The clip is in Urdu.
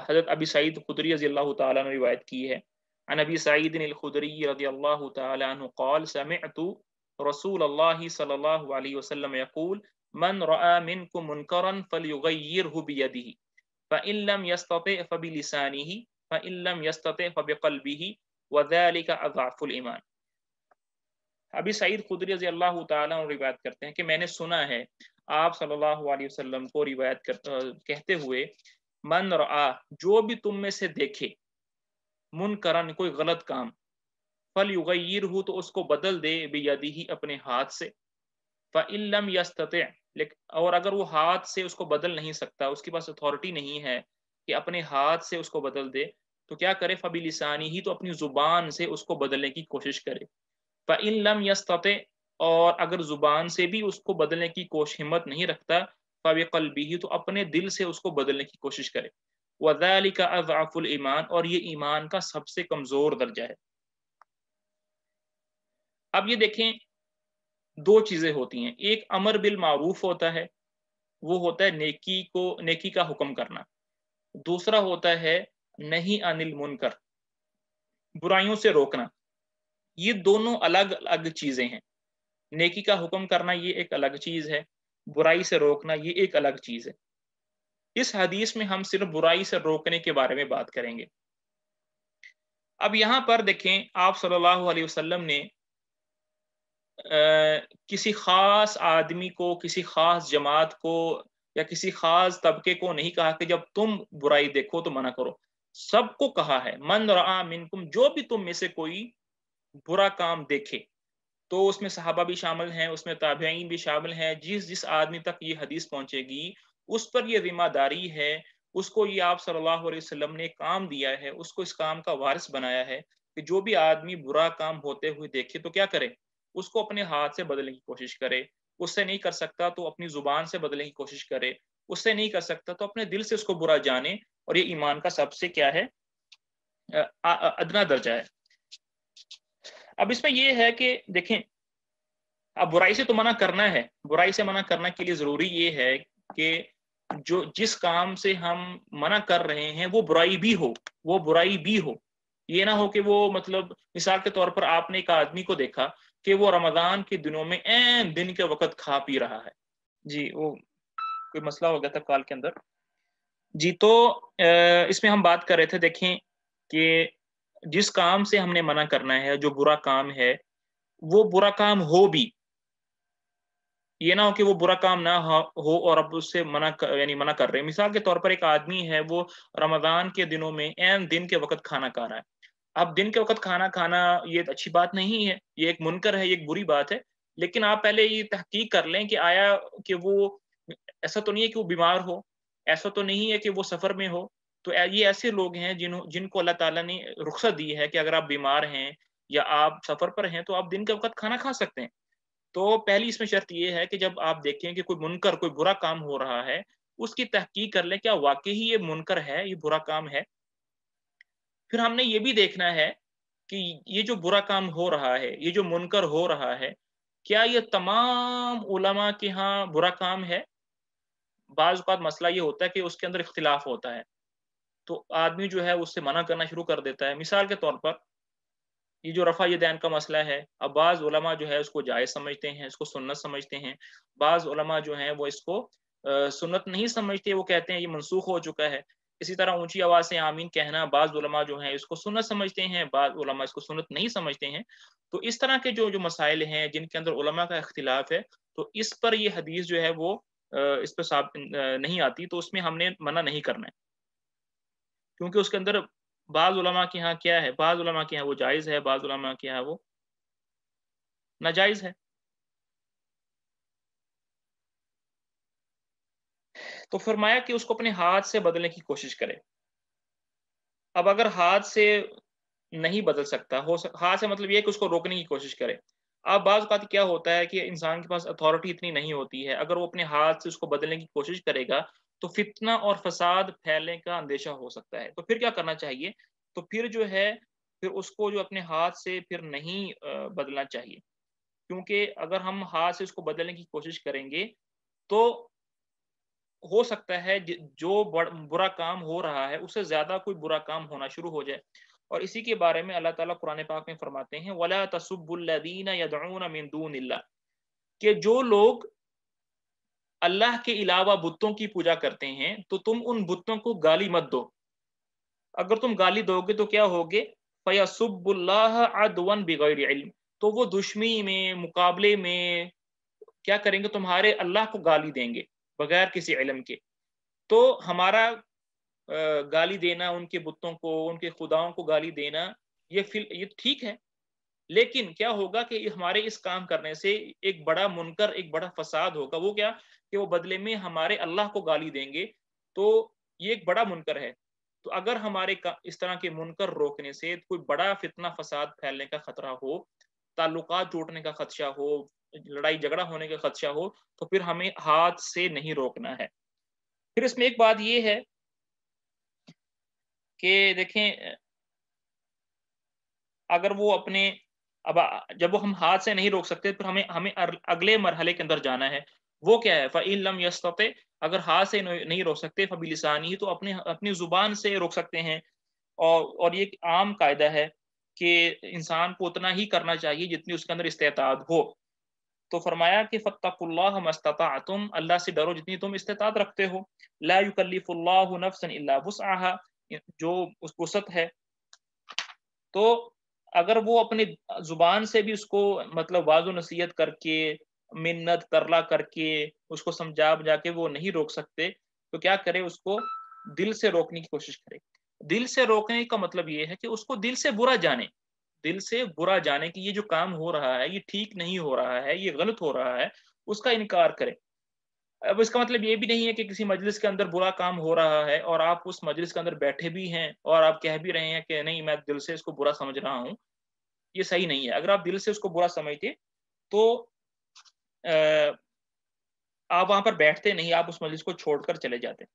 حضرت ابی سعید خدری رضی اللہ تعالیٰ نے روایت کی ہے، عن ابی سعید الخدری رضی اللہ تعالیٰ عنہ قال سمعت رسول اللہ صلی اللہ علیہ وسلم یقول من رأى منکم منکرا فلیغیرہ بیدہ فإن لم يستطع فبلسانه فإن لم يستطع فبقلبه وذلك اضعف الایمان۔ ابی سعید خدری رضی اللہ تعالیٰ عنہ روایت کرتے ہیں کہ میں نے سنا ہے آپ صلی اللہ علیہ وسلم کو کہتے ہوئے، من رآ جو بھی تم میں سے دیکھے، منکرن کوئی غلط کام، فلیغیرہ تو اس کو بدل دے، بیدہ اپنے ہاتھ سے، فإن لم يستطع اور اگر وہ ہاتھ سے اس کو بدل نہیں سکتا، اس کے پاس اتھارٹی نہیں ہے کہ اپنے ہاتھ سے اس کو بدل دے، تو کیا کرے، فبلسانہ تو اپنی زبان سے اس کو بدلنے کی کوشش کرے، فإن لم يستطع اور اگر زبان سے بھی اس کو بدلنے کی ہمت نہیں رکھتا، فبقلبہ تو اپنے دل سے اس کو بدلنے کی کوشش کرے، وذلک اضعف الایمان اور یہ ایمان کا سب سے کمزور درجہ ہے۔ اب یہ دیکھیں دو چیزیں ہوتی ہیں، ایک امر بالمعروف ہوتا ہے، وہ ہوتا ہے نیکی کا حکم کرنا، دوسرا ہوتا ہے نہی عن المنکر، برائیوں سے روکنا۔ یہ دونوں الگ الگ چیزیں ہیں، نیکی کا حکم کرنا یہ ایک الگ چیز ہے، برائی سے روکنا یہ ایک الگ چیز ہے۔ اس حدیث میں ہم صرف برائی سے روکنے کے بارے میں بات کریں گے۔ اب یہاں پر دیکھیں آپ صلی اللہ علیہ وسلم نے کسی خاص آدمی کو، کسی خاص جماعت کو یا کسی خاص طبقے کو نہیں کہا کہ جب تم برائی دیکھو تو منع کرو، سب کو کہا ہے من رآ منکم، جو بھی تم میں سے کوئی برا کام دیکھے، تو اس میں صحابہ بھی شامل ہیں، اس میں تابعین بھی شامل ہیں، جس آدمی تک یہ حدیث پہنچے گی اس پر یہ ذمہ داری ہے، اس کو یہ آپ صلی اللہ علیہ وسلم نے کام دیا ہے، اس کو اس کام کا وارث بنایا ہے کہ جو بھی آدمی برا کام ہوتے ہوئے دیکھے تو کیا کرے، اس کو اپنے ہاتھ سے بدلنے کی کوشش کرے، اس سے نہیں کر سکتا تو اپنی زبان سے بدلنے کی کوشش کرے، اس سے نہیں کر سکتا تو اپنے دل سے اس کو برا جانے، اور یہ ایمان کا سب سے کیا ہے، ادنا درجہ ہے۔ اب اس میں یہ ہے کہ دیکھیں اب برائی سے تو منع کرنا ہے، برائی سے منع کرنے کے لیے ضروری یہ ہے کہ جس کام سے ہم منع کر رہے ہیں وہ برائی بھی ہو، یہ نہ ہو کہ وہ مطلب مثال کے طور پر آپ نے ایک آدمی کو دیکھا کہ وہ رمضان کے دنوں میں عین دن کے وقت کھا پی رہا ہے، جی وہ کوئی مسئلہ ہو گیا تھا کال کے اندر، جی تو اس میں ہم بات کر رہے تھے، دیکھیں کہ جس کام سے ہم نے منع کرنا ہے، جو برا کام ہے، وہ برا کام ہو بھی، یہ نہ ہو کہ وہ برا کام نہ ہو اور اب اس سے منع کر رہے ہیں۔ مثال کے طور پر ایک آدمی ہے، وہ رمضان کے دنوں میں عین دن کے وقت کھانا کھا رہا ہے، اب دن کے وقت کھانا کھانا یہ اچھی بات نہیں ہے، یہ ایک منکر ہے، یہ ایک بری بات ہے، لیکن آپ پہلے یہ تحقیق کر لیں کہ آیا کہ وہ ایسا تو نہیں ہے کہ وہ بیمار ہو، ایسا تو نہیں ہے کہ وہ سفر میں ہو، تو یہ ایسے لوگ ہیں جن کو اللہ تعالیٰ نے رخصت دی ہے کہ اگر آپ بیمار ہیں یا آپ سفر پر ہیں تو آپ دن کے وقت کھانا کھا سکتے ہیں۔ تو پہلی اس میں شرط یہ ہے کہ جب آپ دیکھیں کہ کوئی منکر، کوئی برا کام ہو رہا ہے، اس کی تحقیق کر لیں کیا واقعی یہ منکر ہے، یہ برا کام ہے۔ پھر ہم نے یہ بھی دیکھنا ہے کہ یہ جو برا کام ہو رہا ہے، یہ جو منکر ہو رہا ہے، کیا یہ تمام علماء کے ہاں برا کام ہے؟ بعض اوقات مسئلہ یہ ہوتا ہے کہ اس کے اندر اختلاف ہوتا ہے، تو آدمی جو ہے اس سے منع کرنا شروع کر دیتا ہے۔ مثال کے طور پر یہ جو رفع یدین کا مسئلہ ہے، اب بعض علماء جو ہے اس کو جائز سمجھتے ہیں، اس کو سنت سمجھتے ہیں، بعض علماء جو ہیں وہ اس کو سنت نہیں سمجھتے، وہ کہتے ہیں یہ منسوخ ہو چکا ہے۔ اسی طرح اونچی آواز سے آمین کہنا، بعض علماء جو ہیں اس کو سنت سمجھتے ہیں، بعض علماء اس کو سنت نہیں سمجھتے ہیں۔ تو اس طرح کے جو مسائل ہیں جن کے اندر علماء کا اختلاف ہے، تو اس پر یہ حدیث جو ہے وہ اس پہ ثابت نہیں آتی، تو اس میں ہم نے منع نہیں کرنا ہے، کیونکہ اس کے اندر بعض علماء کے ہاں کیا ہے، بعض علماء کے ہاں وہ جائز ہے، بعض علماء کے ہاں وہ ناجائز ہے۔ تو فرمایا کہ اس کو اپنے ہاتھ سے بدلنے کی کوشش کرے۔ اب اگر ہاتھ سے نہیں بدل سکتا، ہاتھ سے مطلب یہ ہے کہ اس کو روکنے کی کوشش کرے۔ اب بعض اوقات کیا ہوتا ہے کہ انسان کے پاس اتھارٹی اتنی نہیں ہوتی ہے، اگر وہ اپنے ہاتھ سے اس کو بدلنے کی کوشش کرے گا تو فتنہ اور فساد پھیلنے کا اندیشہ ہو سکتا ہے۔ تو پھر کیا کرنا چاہیے؟ تو پھر جو ہے پھر اس کو جو اپنے ہاتھ سے پھر نہیں بدلنا چاہیے، کیونکہ اگر ہم ہاتھ سے اس کو بدلنے کی کوشش کریں گے تو ہو سکتا ہے جو برا کام ہو رہا ہے اس سے زیادہ کوئی برا کام ہونا شروع ہو جائے. اور اسی کے بارے میں اللہ تعالیٰ قرآن پاک میں فرماتے ہیں وَلَا تَسُبُّوا الَّذِينَ يَدْعُونَ مِن دُونِ اللَّهِ، کہ جو لوگ اللہ کے علاوہ بتوں کی پوجا کرتے ہیں تو تم ان بتوں کو گالی مت دو. اگر تم گالی دو گے تو کیا ہوگے؟ فَيَسُبُّ اللَّهَ عَدْوًا بِغَيْرِ عِلْم، تو وہ دشمنی میں، مقابلے میں کیا کریں گے؟ تمہارے اللہ کو گالی دیں گے بغیر کسی علم کے. تو ہمارا گالی دینا ان کے بتوں کو، ان کے خداؤں کو گالی دینا، یہ ٹھیک ہے، لیکن کیا ہوگا کہ ہمارے اس کام کرنے سے ایک بڑا منکر، ایک بڑا فساد ہوگا. وہ کیا؟ کہ وہ بدلے میں ہمارے اللہ کو گالی دیں گے. تو یہ ایک بڑا منکر ہے. تو اگر ہمارے اس طرح کے منکر روکنے سے کوئی بڑا فتنہ فساد پھیلنے کا خطرہ ہو، تعلقات ٹوٹنے کا خدشہ ہو، لڑائی جھگڑا ہونے کا خدشہ ہو، تو پھر ہمیں ہاتھ سے نہیں روکنا ہے. پھر اس میں ایک بات یہ ہے کہ دیکھیں، اگر وہ اپنے اب جب وہ ہم ہاتھ سے نہیں روک سکتے پھر ہمیں اگلے مرحلے کے اندر جانا ہے. وہ کیا ہے؟ فَإِن لَمْ يَسْتَطِعْ، اگر ہاتھ سے نہیں روک سکتے فَبِلِسَانِهِ، تو اپنی زبان سے روک سکتے ہیں. اور یہ ایک عام قاعدہ ہے کہ انسان کو اتنا ہی کرنا چاہیے جتنی اس کے اندر استطاعت ہو. تو فرمایا کہ فَاتَّقُوا اللَّهَ مَا اسْتَطَعْتُمْ، اللہ سے ڈرو جتنی تم استطاعت رکھتے ہو. لَا يُكَلِّفُ اللَّهُ نَفْسًا إِلَّا وُسْعَهَا، جو اس وسعت ہے. تو اگر وہ اپنی زبان سے بھی اس کو مطلب واضح و نصیحت کر کے، منت ترلا کر کے، اس کو سمجھا بجا کے وہ نہیں روک سکتے، تو کیا کرے؟ اس کو دل سے روکنے کی کوشش کرے. دل سے روکنے کا مطلب یہ ہے کہ اس کو دل سے برا جانے، دل سے برا جانے کہ یہ جو کام ہو رہا ہے یہ ٹھیک نہیں ہو رہا ہے، یہ غلط ہو رہا ہے، اس کا انکار کرے. اب اس کا مطلب یہ بھی نہیں ہے کہ کسی مجلس کے اندر برا کام ہو رہا ہے اور آپ اس مجلس کے اندر بیٹھے بھی ہیں اور آپ کہہ بھی رہے ہیں کہ نہیں، میں دل سے اس کو برا سمجھ رہا ہوں. یہ صحیح نہیں ہے. اگر آپ دل سے اس کو برا سمجھتے تو آپ وہاں پر بیٹھتے نہیں، آپ اس مجلس کو چھوڑ کر چلے جاتے.